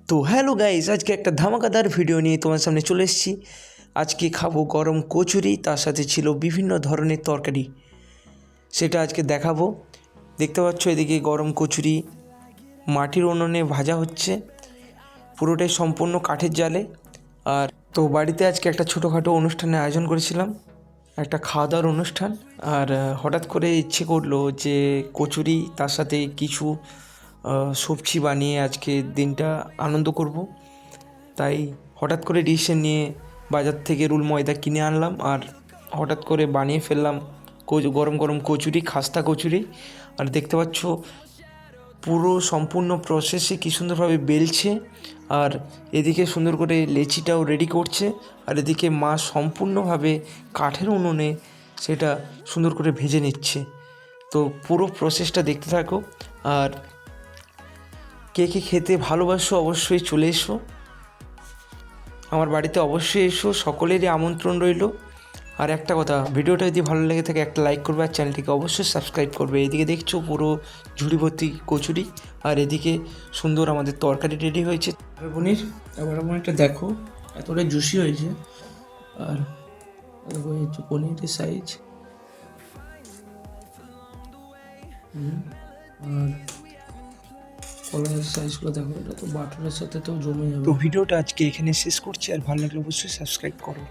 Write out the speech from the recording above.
তো hello guys, আজকে একটা ধামাকাদার ভিডিও নিয়ে তোমার সামনে চলে এসেছি। আজকে খাবো গরম কচুরি, তার সাথে ছিল বিভিন্ন ধরনের তরকারি, সেটা আজকে দেখাবো। দেখতে পাচ্ছ এদিকে গরম কচুরি মাটির উনুনে ভাজা হচ্ছে, পুরোটাই সম্পূর্ণ কাঠের জালে। আর তো বাড়িতে আজকে একটা ছোটোখাটো অনুষ্ঠানের আয়োজন করেছিলাম, একটা খাওয়া দাওয়ার অনুষ্ঠান। আর হঠাৎ করে ইচ্ছে করলো যে কচুরি তার সাথে কিছু সবজি বানিয়ে আজকে দিনটা আনন্দ করব। তাই হঠাৎ করে ডিসিশন নিয়ে বাজার থেকে রুল ময়দা কিনে আনলাম আর হঠাৎ করে বানিয়ে ফেললাম গরম গরম কচুরি, খাস্তা কচুরি। আর দেখতে পাচ্ছ পুরো সম্পূর্ণ প্রসেসে কী সুন্দরভাবে বেলছে, আর এদিকে সুন্দর করে লেচিটাও রেডি করছে, আর এদিকে মা সম্পূর্ণভাবে কাঠের উনুনে সেটা সুন্দর করে ভেজে নিচ্ছে। তো পুরো প্রসেসটা দেখতে থাকো। আর কে কে খেতে ভালোবাসো অবশ্যই চলে এসো আমার বাড়িতে, অবশ্যই এসো, সকলেরই আমন্ত্রণ রইল। আর একটা কথা, ভিডিওটা যদি ভালো লেগে থাকে একটা লাইক করবে আর চ্যানেলটিকে অবশ্যই সাবস্ক্রাইব করবে। এদিকে দেখছো পুরো ঝুড়ি ভর্তি কচুরি, আর এদিকে সুন্দর আমাদের তরকারি রেডি হয়েছে পনির। এবার পনিরটা দেখো এতটা জুসি হয়েছে, আর দেখো এই হচ্ছে পনিরের সাইজ। আর কলার সাইজগুলো দেখো, এটা তো বাটারের সাথে তো জমে যাবে। তো ভিডিওটা আজকে এখানে শেষ করছি, আর ভালো লাগলে অবশ্যই সাবস্ক্রাইব করো।